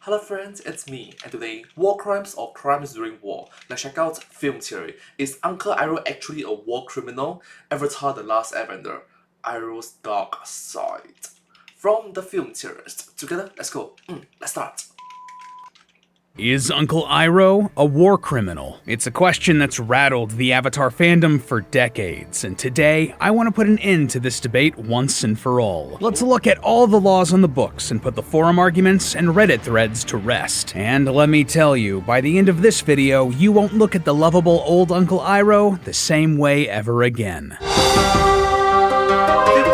Hello friends, it's me, and today, war crimes or crimes during war. Let's check out film theory. Is Uncle Iroh actually a war criminal? Avatar: The Last Airbender, Iroh's dark side. From the film theorist. Together, let's go. Let's start. Is Uncle Iroh a war criminal? It's a question that's rattled the Avatar fandom for decades, and today I want to put an end to this debate once and for all. Let's look at all the laws on the books and put the forum arguments and Reddit threads to rest. And let me tell you, by the end of this video, you won't look at the lovable old Uncle Iroh the same way ever again. Film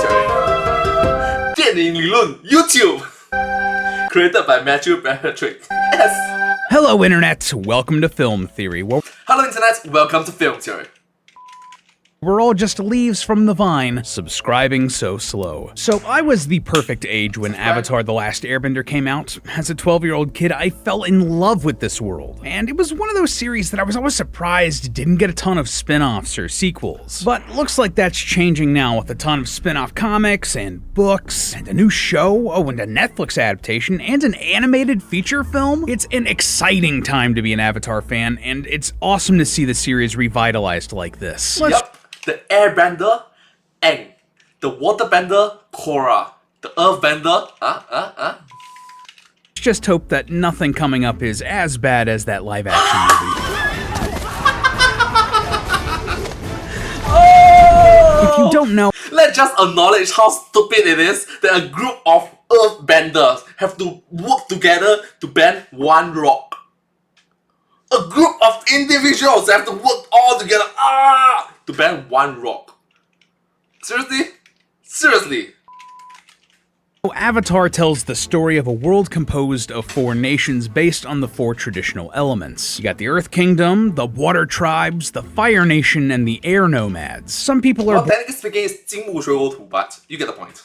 theory. 电影理论 YouTube. Created by Matthew Patrick. Yes. Hello Internet, welcome to Film Theory. Hello Internet, welcome to Film Theory. We're all just leaves from the vine, subscribing so slow. So I was the perfect age when Avatar: The Last Airbender came out. As a 12-year-old kid, I fell in love with this world. And it was one of those series that I was always surprised didn't get a ton of spin-offs or sequels. But looks like that's changing now with a ton of spin-off comics and books, and a new show, and a Netflix adaptation, and an animated feature film. It's an exciting time to be an Avatar fan, and it's awesome to see the series revitalized like this. Yup. The Airbender, Aang. The Waterbender, Korra. The Earthbender, Let's just hope that nothing coming up is as bad as that live-action movie. If you don't know, let's just acknowledge how stupid it is that a group of Earthbenders have to work together to bend one rock. A group of individuals have to work all together to bend one rock. Seriously? Seriously? Avatar tells the story of a world composed of 4 nations based on the 4 traditional elements. You got the Earth Kingdom, the Water Tribes, the Fire Nation, and the Air Nomads. Some people are technically speaking, it's 金木水火土, but you get the point.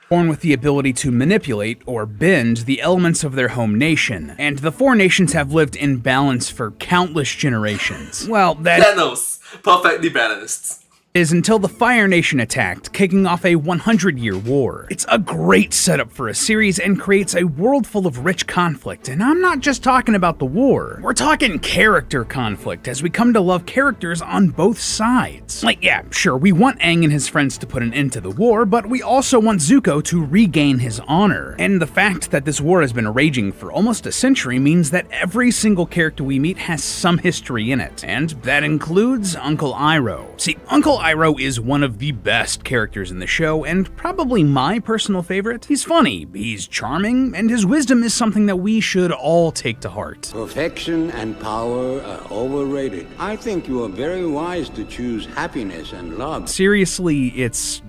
Born with the ability to manipulate or bend the elements of their home nation, and the 4 nations have lived in balance for countless generations. Well, Thanos, perfectly balanced. Is until the Fire Nation attacked, kicking off a 100-year war. It's a great setup for a series and creates a world full of rich conflict, and I'm not just talking about the war. We're talking character conflict as we come to love characters on both sides. Like, yeah, sure, we want Aang and his friends to put an end to the war, but we also want Zuko to regain his honor. And the fact that this war has been raging for almost a century means that every single character we meet has some history in it, and that includes Uncle Iroh. See, Uncle Iroh is one of the best characters in the show, and probably my personal favorite. He's funny, he's charming, and his wisdom is something that we should all take to heart. Perfection and power are overrated. I think you are very wise to choose happiness and love. Seriously, it's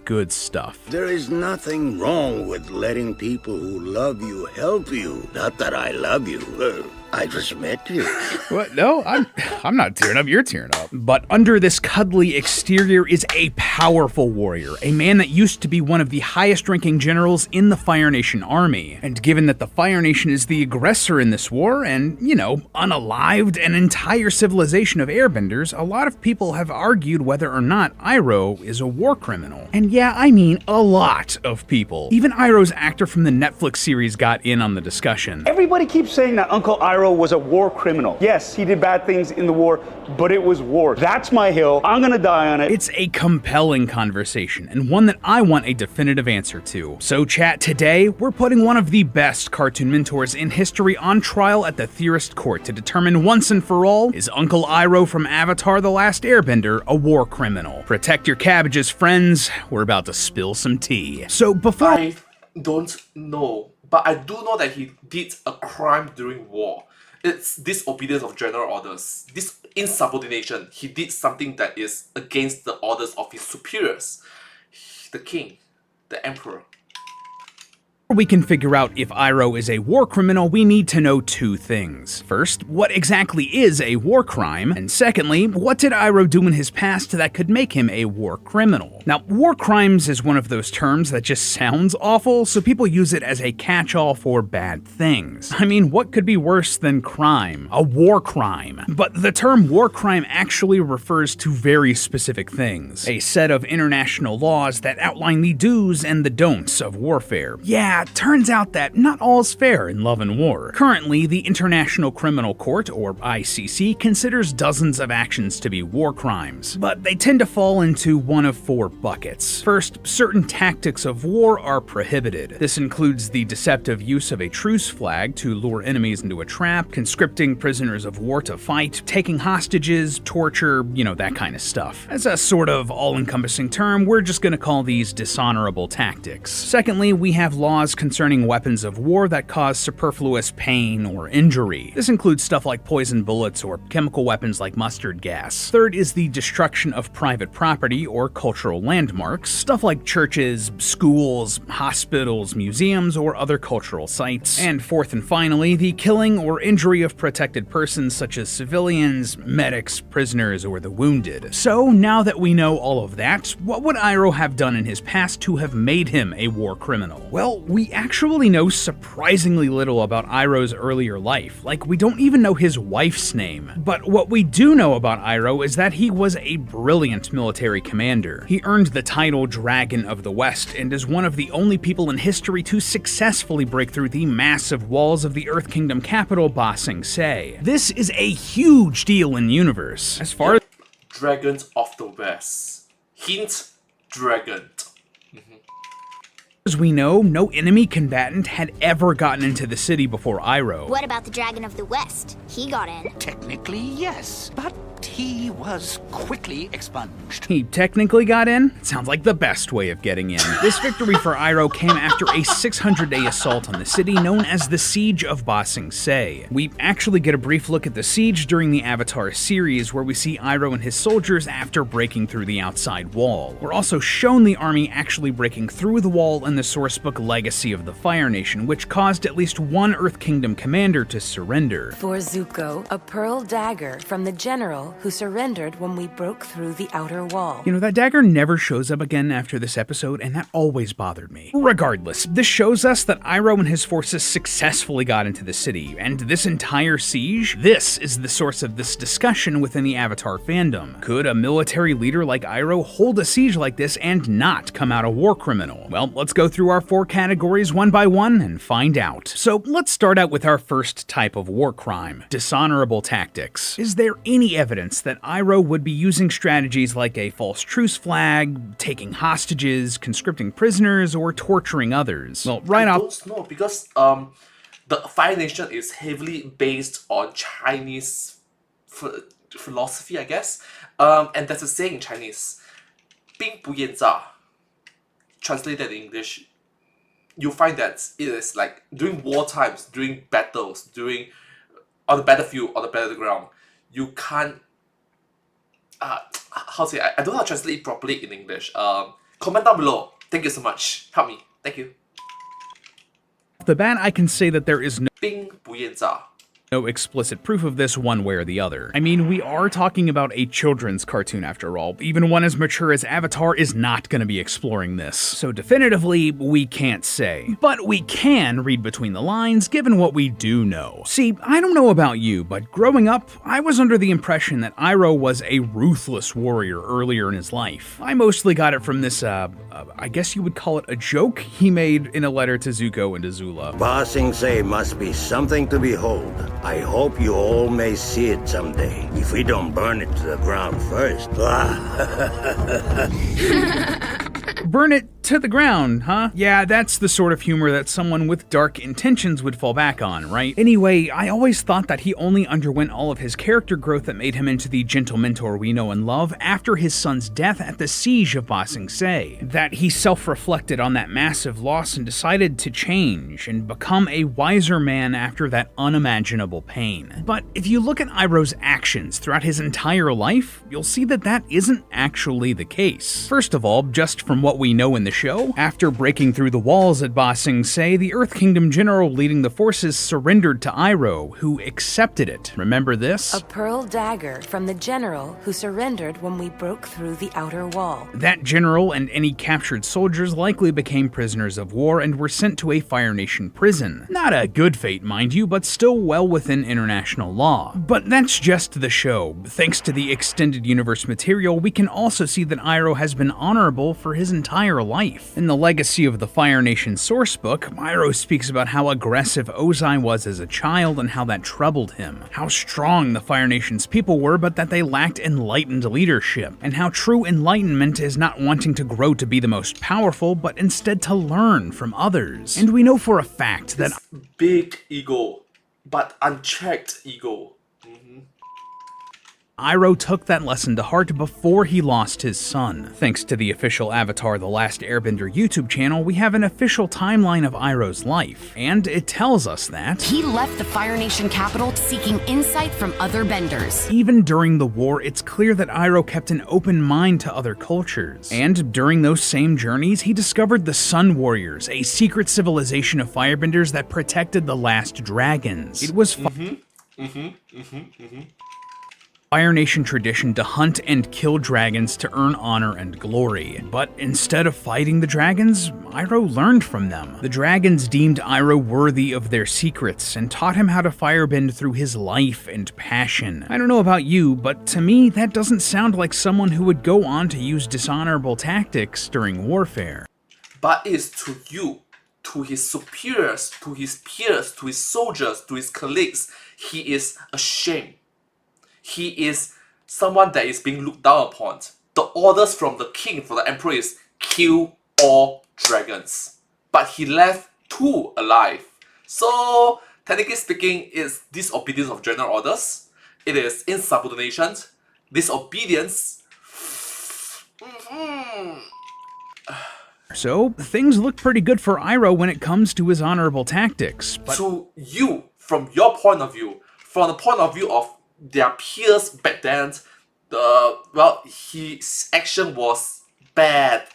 good stuff. There is nothing wrong with letting people who love you help you. Not that I love you. I just met you. What? No, I'm not tearing up, you're tearing up. But under this cuddly exterior is a powerful warrior, a man that used to be one of the highest ranking generals in the Fire Nation army. And given that the Fire Nation is the aggressor in this war and, unalived an entire civilization of airbenders, a lot of people have argued whether or not Iroh is a war criminal. And yeah, I mean a lot of people. Even Iroh's actor from the Netflix series got in on the discussion. Everybody keeps saying that Uncle Iroh was a war criminal. Yes, he did bad things in the war, but it was war. That's my hill. I'm gonna die on it. It's a compelling conversation, and one that I want a definitive answer to. So chat, today, we're putting one of the best cartoon mentors in history on trial at the theorist court to determine once and for all, is Uncle Iroh from Avatar: The Last Airbender a war criminal? Protect your cabbages, friends. We're about to spill some tea. So before I don't know, but I do know that he did a crime during war. It's disobedience of general orders. This insubordination. He did something that is against the orders of his superiors. The king, the emperor. we can figure out if Iroh is a war criminal, we need to know 2 things. First, what exactly is a war crime? And secondly, what did Iroh do in his past that could make him a war criminal? Now, war crimes is one of those terms that just sounds awful, so people use it as a catch-all for bad things. I mean, what could be worse than crime? A war crime. But the term war crime actually refers to very specific things. A set of international laws that outline the do's and the don'ts of warfare. Yeah, yeah, turns out that not all's fair in love and war. Currently, the International Criminal Court, or ICC, considers dozens of actions to be war crimes, but they tend to fall into one of four buckets. First, certain tactics of war are prohibited. This includes the deceptive use of a truce flag to lure enemies into a trap, conscripting prisoners of war to fight, taking hostages, torture, that kind of stuff. As a sort of all-encompassing term, we're just gonna call these dishonorable tactics. Secondly, we have laws concerning weapons of war that cause superfluous pain or injury. This includes stuff like poison bullets or chemical weapons like mustard gas. Third is the destruction of private property or cultural landmarks, stuff like churches, schools, hospitals, museums, or other cultural sites. And fourth and finally, the killing or injury of protected persons such as civilians, medics, prisoners, or the wounded. So now that we know all of that, what would Iroh have done in his past to have made him a war criminal? Well, we actually know surprisingly little about Iroh's earlier life. Like, we don't even know his wife's name. But what we do know about Iroh is that he was a brilliant military commander. He earned the title Dragon of the West and is one of the only people in history to successfully break through the massive walls of the Earth Kingdom capital, Ba Sing Se. This is a huge deal in universe. As far Dragons of the West. Hint, dragon. as we know, no enemy combatant had ever gotten into the city before Iroh. What about the Dragon of the West? He got in. Technically, yes, but he was quickly expunged. He technically got in? Sounds like the best way of getting in. This victory for Iroh came after a 600-day assault on the city known as the Siege of Ba Sing Se. We actually get a brief look at the siege during the Avatar series, where we see Iroh and his soldiers after breaking through the outside wall. We're also shown the army actually breaking through the wall in the sourcebook Legacy of the Fire Nation, which caused at least one Earth Kingdom commander to surrender. For Zuko, a pearl dagger from the general who surrendered when we broke through the outer wall. That dagger never shows up again after this episode, and that always bothered me. Regardless, this shows us that Iroh and his forces successfully got into the city, and this entire siege, this is the source of this discussion within the Avatar fandom. Could a military leader like Iroh hold a siege like this and not come out a war criminal? Well, let's go through our four categories one by one and find out. So let's start out with our first type of war crime, dishonorable tactics. Is there any evidence that Iroh would be using strategies like a false truce flag, taking hostages, conscripting prisoners, or torturing others? Well, I don't know, because the Fire Nation is heavily based on Chinese philosophy, I guess. And there's a saying in Chinese, 兵不厌诈. Translated in English, you'll find that it is like during war times, during battles, on the battlefield, on the battleground, you can't how to say, I don't know how to translate it properly in English. Comment down below. Thank you so much. Help me. Thank you. Off the bat, I can say that there is no 兵不厌诈. explicit proof of this one way or the other. I mean, we are talking about a children's cartoon after all. Even one as mature as Avatar is not going to be exploring this. So definitively, we can't say. But we can read between the lines given what we do know. See, I don't know about you, but growing up, I was under the impression that Iroh was a ruthless warrior earlier in his life. I mostly got it from this, I guess you would call it a joke he made in a letter to Zuko and Azula. Ba Sing Se must be something to behold. I hope you all may see it someday, if we don't burn it to the ground first. Burn it to the ground, huh? Yeah, that's the sort of humor that someone with dark intentions would fall back on, right? Anyway, I always thought that he only underwent all of his character growth that made him into the gentle mentor we know and love after his son's death at the Siege of Ba Sing Se. That he self-reflected on that massive loss and decided to change and become a wiser man after that unimaginable pain. But if you look at Iroh's actions throughout his entire life, you'll see that that isn't actually the case. First of all, just from what we know in the show, after breaking through the walls at Ba Sing Se, the Earth Kingdom general leading the forces surrendered to Iroh, who accepted it. Remember this? A pearl dagger from the general who surrendered when we broke through the outer wall. That general and any captured soldiers likely became prisoners of war and were sent to a Fire Nation prison. Not a good fate, mind you, but still well within international law. But that's just the show. Thanks to the extended universe material, we can also see that Iroh has been honorable for his entire life. life. In the Legacy of the Fire Nation sourcebook, Iroh speaks about how aggressive Ozai was as a child and how that troubled him, how strong the Fire Nation's people were but that they lacked enlightened leadership, and how true enlightenment is not wanting to grow to be the most powerful but instead to learn from others. And we know for a fact that Big ego, but unchecked ego. Iroh took that lesson to heart before he lost his son. Thanks to the official Avatar The Last Airbender YouTube channel, we have an official timeline of Iroh's life, and it tells us that he left the Fire Nation capital seeking insight from other benders. Even during the war, it's clear that Iroh kept an open mind to other cultures. And during those same journeys, he discovered the Sun Warriors, a secret civilization of firebenders that protected the last dragons. It was Fire Nation tradition to hunt and kill dragons to earn honor and glory. But instead of fighting the dragons, Iroh learned from them. The dragons deemed Iroh worthy of their secrets and taught him how to firebend through his life and passion. I don't know about you, but to me, that doesn't sound like someone who would go on to use dishonorable tactics during warfare. But it's to you, to his superiors, to his peers, to his soldiers, to his colleagues, he is ashamed. He is someone that is being looked down upon. The orders from the king, from the emperor is kill all dragons. But he left 2 alive. So, technically speaking, it's disobedience of general orders. It is insubordination, disobedience. So, things look pretty good for Iroh when it comes to his honorable tactics. But to you, from your point of view, from the point of view of their peers back then, his action was bad.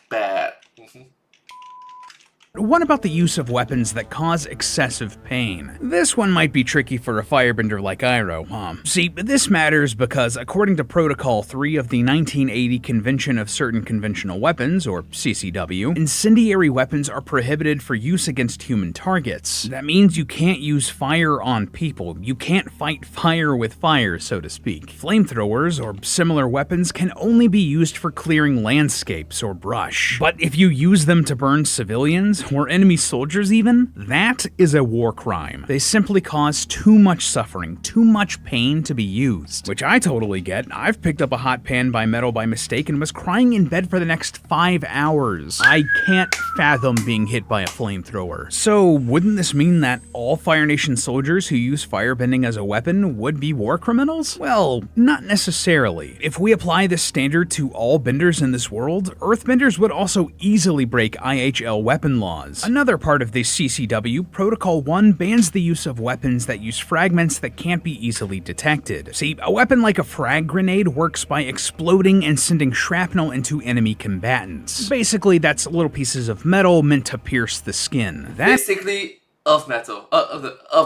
What about the use of weapons that cause excessive pain? This one might be tricky for a firebender like Iroh, huh? See, this matters because according to Protocol 3 of the 1980 Convention of Certain Conventional Weapons, or CCW, incendiary weapons are prohibited for use against human targets. That means you can't use fire on people. You can't fight fire with fire, so to speak. Flamethrowers or similar weapons can only be used for clearing landscapes or brush. But if you use them to burn civilians, or enemy soldiers even, that is a war crime. They simply cause too much suffering, too much pain to be used. Which I totally get. I've picked up a hot pan by metal by mistake and was crying in bed for the next 5 hours. I can't fathom being hit by a flamethrower. So wouldn't this mean that all Fire Nation soldiers who use firebending as a weapon would be war criminals? Well, not necessarily. If we apply this standard to all benders in this world, earthbenders would also easily break IHL weapon laws. Another part of the CCW, Protocol 1 bans the use of weapons that use fragments that can't be easily detected. See, a weapon like a frag grenade works by exploding and sending shrapnel into enemy combatants. Basically, that's little pieces of metal meant to pierce the skin. Basically, earth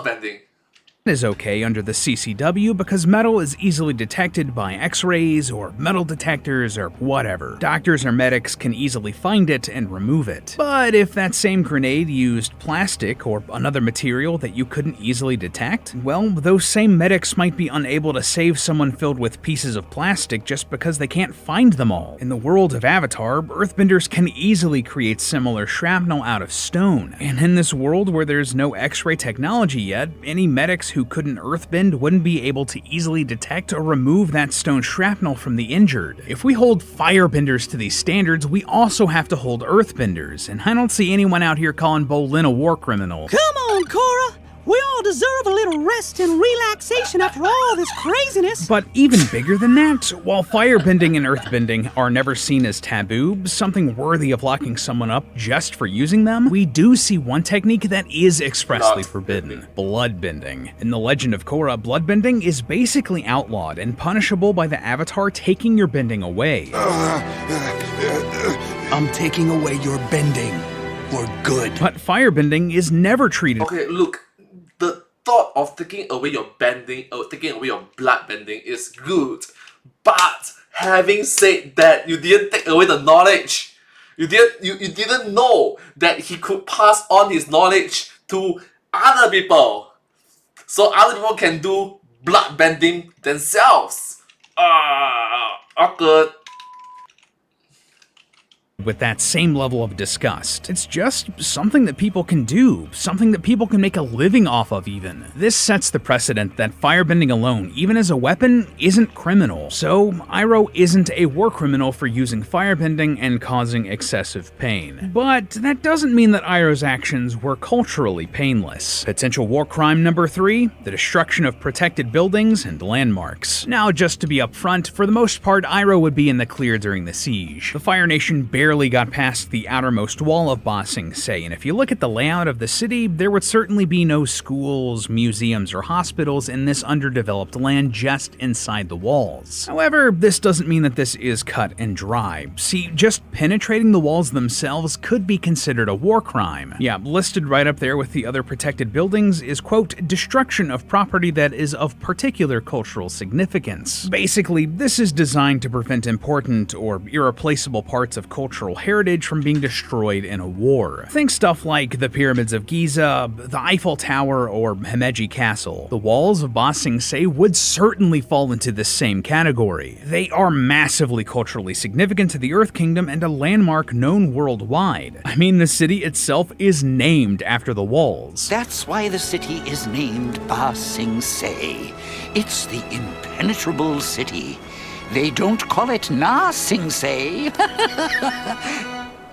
bending. Is okay under the CCW because metal is easily detected by x-rays or metal detectors or whatever. Doctors or medics can easily find it and remove it. But if that same grenade used plastic or another material that you couldn't easily detect, well, those same medics might be unable to save someone filled with pieces of plastic just because they can't find them all. In the world of Avatar, earthbenders can easily create similar shrapnel out of stone. And in this world where there's no x-ray technology yet, any medics who couldn't earthbend wouldn't be able to easily detect or remove that stone shrapnel from the injured. If we hold firebenders to these standards, we also have to hold earthbenders, and I don't see anyone out here calling Bolin a war criminal. Come on, Korra! We all deserve a little rest and relaxation after all this craziness. But even bigger than that, while firebending and earthbending are never seen as taboo, something worthy of locking someone up just for using them, we do see one technique that is expressly forbidden: bloodbending. In The Legend of Korra, bloodbending is basically outlawed and punishable by the Avatar taking your bending away. I'm taking away your bending for good. But firebending is never treated. Okay, look. The thought of taking away your bending or taking away your blood bending is good, but having said that, you didn't take away the knowledge. You didn't know that he could pass on his knowledge to other people, so other people can do blood bending themselves. Awkward. with that same level of disgust. It's just something that people can do, something that people can make a living off of even. This sets the precedent that firebending alone, even as a weapon, isn't criminal. So, Iroh isn't a war criminal for using firebending and causing excessive pain. But that doesn't mean that Iroh's actions were culturally painless. Potential war crime number 3, the destruction of protected buildings and landmarks. Now, just to be upfront, for the most part, Iroh would be in the clear during the siege. The Fire Nation barely got past the outermost wall of Ba Sing Se, and if you look at the layout of the city, there would certainly be no schools, museums, or hospitals in this underdeveloped land just inside the walls. However, this doesn't mean that this is cut and dry. See, just penetrating the walls themselves could be considered a war crime. Yeah, listed right up there with the other protected buildings is, quote, destruction of property that is of particular cultural significance. Basically, this is designed to prevent important or irreplaceable parts of cultural heritage from being destroyed in a war. Think stuff like the pyramids of Giza, the Eiffel Tower, or Himeji Castle. The walls of Ba Sing Se would certainly fall into this same category. They are massively culturally significant to the Earth Kingdom and a landmark known worldwide. I mean, the city itself is named after the walls. That's why the city is named Ba Sing Se. It's the impenetrable city. They don't call it Na Sing Se.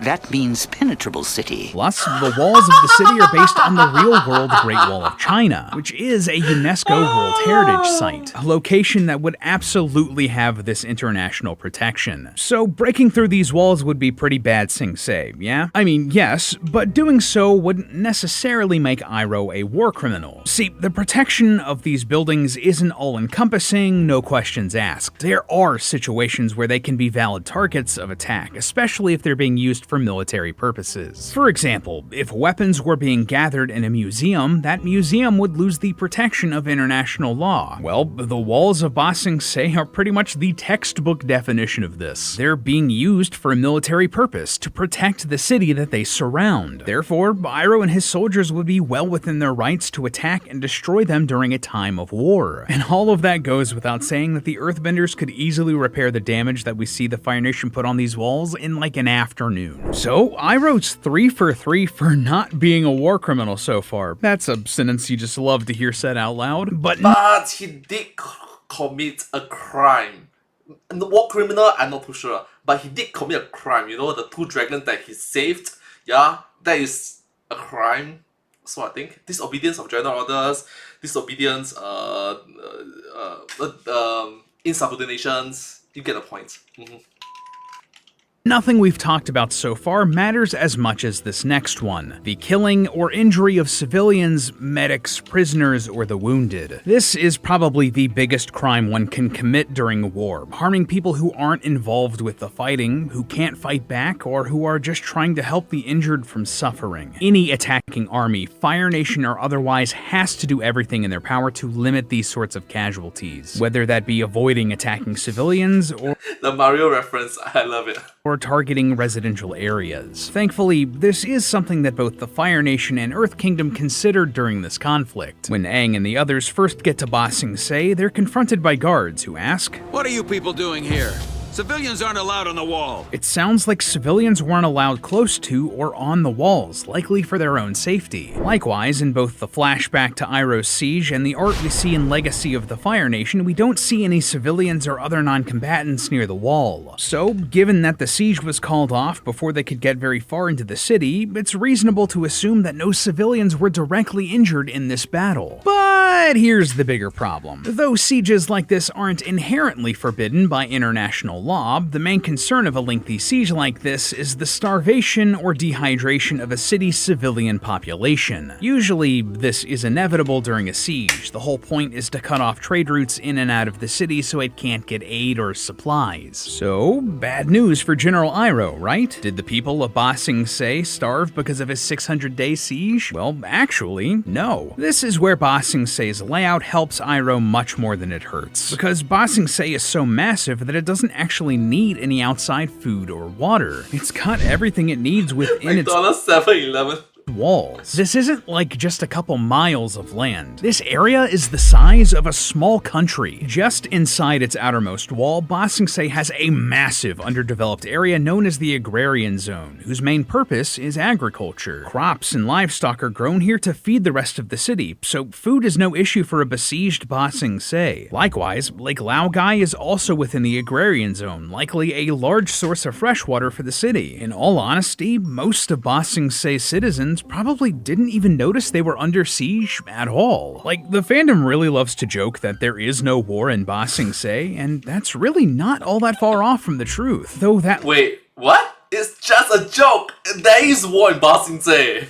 That means penetrable city. Plus, the walls of the city are based on the real-world Great Wall of China, which is a UNESCO World Heritage Site, a location that would absolutely have this international protection. So breaking through these walls would be pretty bad, Sing Se, yeah? I mean, yes, but doing so wouldn't necessarily make Iroh a war criminal. See, the protection of these buildings isn't all-encompassing, no questions asked. There are situations where they can be valid targets of attack, especially if they're being used for military purposes. For example, if weapons were being gathered in a museum, that museum would lose the protection of international law. Well, the walls of Ba Sing Se are pretty much the textbook definition of this. They're being used for a military purpose, to protect the city that they surround. Therefore, Iroh and his soldiers would be well within their rights to attack and destroy them during a time of war. And all of that goes without saying that the Earthbenders could easily repair the damage that we see the Fire Nation put on these walls in like an afternoon. So, Iroh's 3 for 3 for not being a war criminal so far. That's a sentence you just love to hear said out loud, but he did commit a crime. The war criminal, I'm not too sure, but he did commit a crime. You know, the 2 dragons that he saved, yeah, that is a crime. So I think disobedience of general orders, disobedience, insubordinations. You get the point. nothing we've talked about so far matters as much as this next one, the killing or injury of civilians, medics, prisoners, or the wounded. This is probably the biggest crime one can commit during war, harming people who aren't involved with the fighting, who can't fight back, or who are just trying to help the injured from suffering. Any attacking army, Fire Nation or otherwise, has to do everything in their power to limit these sorts of casualties, whether that be avoiding attacking civilians or the Mario reference, I love it. Or targeting residential areas. Thankfully, this is something that both the Fire Nation and Earth Kingdom considered during this conflict. When Aang and the others first get to Ba Sing Se, they're confronted by guards who ask, "What are you people doing here? Civilians aren't allowed on the wall." It sounds like civilians weren't allowed close to or on the walls, likely for their own safety. Likewise, in both the flashback to Iroh's siege and the art we see in Legacy of the Fire Nation, we don't see any civilians or other non-combatants near the wall. So, given that the siege was called off before they could get very far into the city, it's reasonable to assume that no civilians were directly injured in this battle. But here's the bigger problem. Though sieges like this aren't inherently forbidden by international law, the main concern of a lengthy siege like this is the starvation or dehydration of a city's civilian population. Usually, this is inevitable during a siege. The whole point is to cut off trade routes in and out of the city so it can't get aid or supplies. So, bad news for General Iroh, right? Did the people of Ba Sing Se starve because of his 600-day siege? Well, actually, no. This is where Ba Sing Se's layout helps Iroh much more than it hurts. Because Ba Sing Se is so massive that it doesn't actually need any outside food or water. It's got everything it needs within its... McDonald's 7-Eleven. walls. This isn't like just a couple miles of land. This area is the size of a small country. Just inside its outermost wall, Ba Sing Se has a massive underdeveloped area known as the Agrarian Zone, whose main purpose is agriculture. Crops and livestock are grown here to feed the rest of the city, so food is no issue for a besieged Ba Sing Se. Likewise, Lake Laogai is also within the Agrarian Zone, likely a large source of fresh water for the city. In all honesty, most of Ba Sing Se's citizens probably didn't even notice they were under siege at all. Like, the fandom really loves to joke that there is no war in Ba Sing Se, and that's really not all that far off from the truth, though that— Wait, what? It's just a joke! There is war in Ba Sing Se!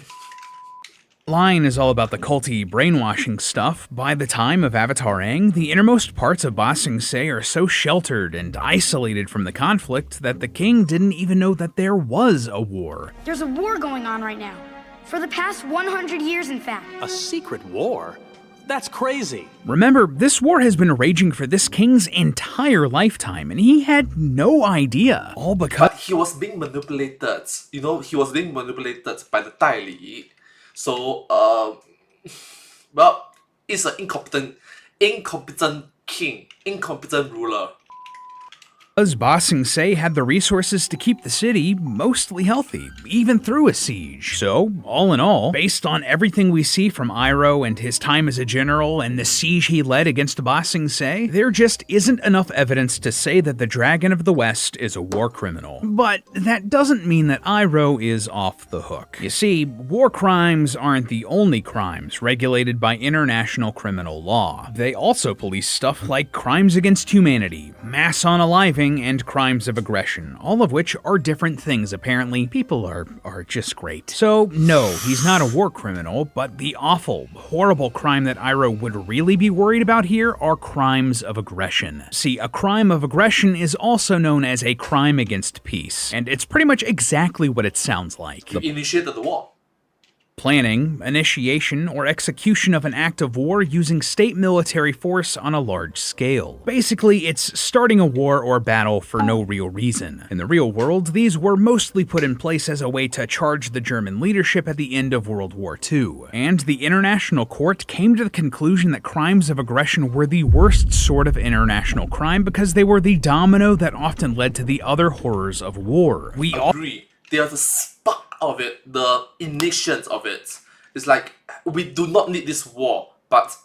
line is all about the culty brainwashing stuff. By the time of Avatar Aang, the innermost parts of Ba Sing Se are so sheltered and isolated from the conflict that the king didn't even know that there was a war. There's a war going on right now. For the past 100 years, in fact. A secret war? That's crazy. Remember, this war has been raging for this king's entire lifetime, and he had no idea. All because— But he was being manipulated. You know, he was being manipulated by the Tai Li. So, well, it's an incompetent king, incompetent ruler. Because Ba Sing Se had the resources to keep the city mostly healthy, even through a siege. So, all in all, based on everything we see from Iroh and his time as a general and the siege he led against Ba Sing Se, there just isn't enough evidence to say that the Dragon of the West is a war criminal. But that doesn't mean that Iroh is off the hook. You see, war crimes aren't the only crimes regulated by international criminal law. They also police stuff like crimes against humanity, mass unaliving, and crimes of aggression, all of which are different things apparently. People are just great. So no, he's not a war criminal, but the awful, horrible crime that Iroh would really be worried about here are crimes of aggression. See, a crime of aggression is also known as a crime against peace, and it's pretty much exactly what it sounds like. He initiated the war. Planning, initiation, or execution of an act of war using state military force on a large scale. Basically, it's starting a war or battle for no real reason. In the real world, these were mostly put in place as a way to charge the German leadership at the end of World War II. And the International Court came to the conclusion that crimes of aggression were the worst sort of international crime because they were the domino that often led to the other horrors of war. We all agree. They are the spark of it, the ignition of it. It's like, we do not need this war, but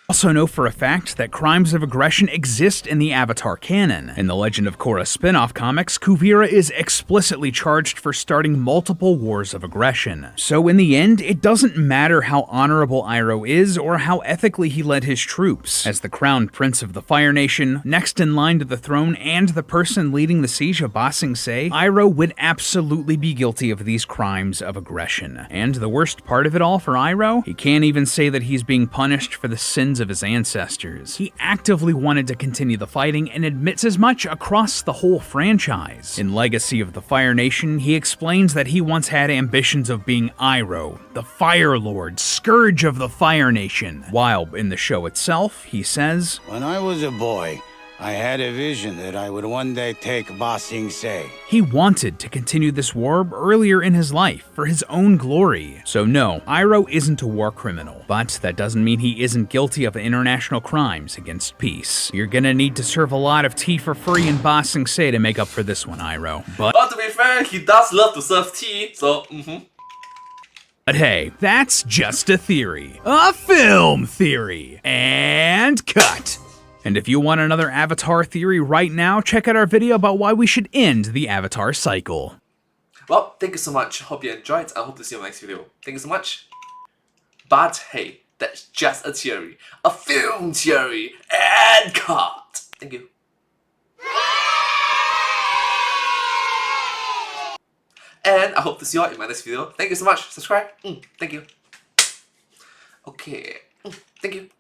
also know for a fact that crimes of aggression exist in the Avatar canon. In the Legend of Korra spin-off comics, Kuvira is explicitly charged for starting multiple wars of aggression. So in the end, it doesn't matter how honorable Iroh is or how ethically he led his troops. As the crowned prince of the Fire Nation, next in line to the throne and the person leading the siege of Ba Sing Se, Iroh would absolutely be guilty of these crimes of aggression. And the worst part of it all for Iroh, he can't even say that he's being punished for the sins of his ancestors. He actively wanted to continue the fighting and admits as much across the whole franchise. In Legacy of the Fire Nation, he explains that he once had ambitions of being Iroh, the Fire Lord, Scourge of the Fire Nation. While in the show itself, he says, "When I was a boy, I had a vision that I would one day take Ba Sing Se." He wanted to continue this war earlier in his life for his own glory. So no, Iroh isn't a war criminal, but that doesn't mean he isn't guilty of international crimes against peace. You're gonna need to serve a lot of tea for free in Ba Sing Se to make up for this one, Iroh. But to be fair, he does love to serve tea, so But hey, that's just a theory. A film theory. And cut. And if you want another Avatar theory right now, check out our video about why we should end the Avatar cycle. Well, thank you so much. Hope you enjoyed. I hope to see you in the next video. Thank you so much. But hey, that's just a theory. A film theory. And cut. Thank you. And I hope to see you all in my next video. Thank you so much. Subscribe. Thank you. Okay. Thank you.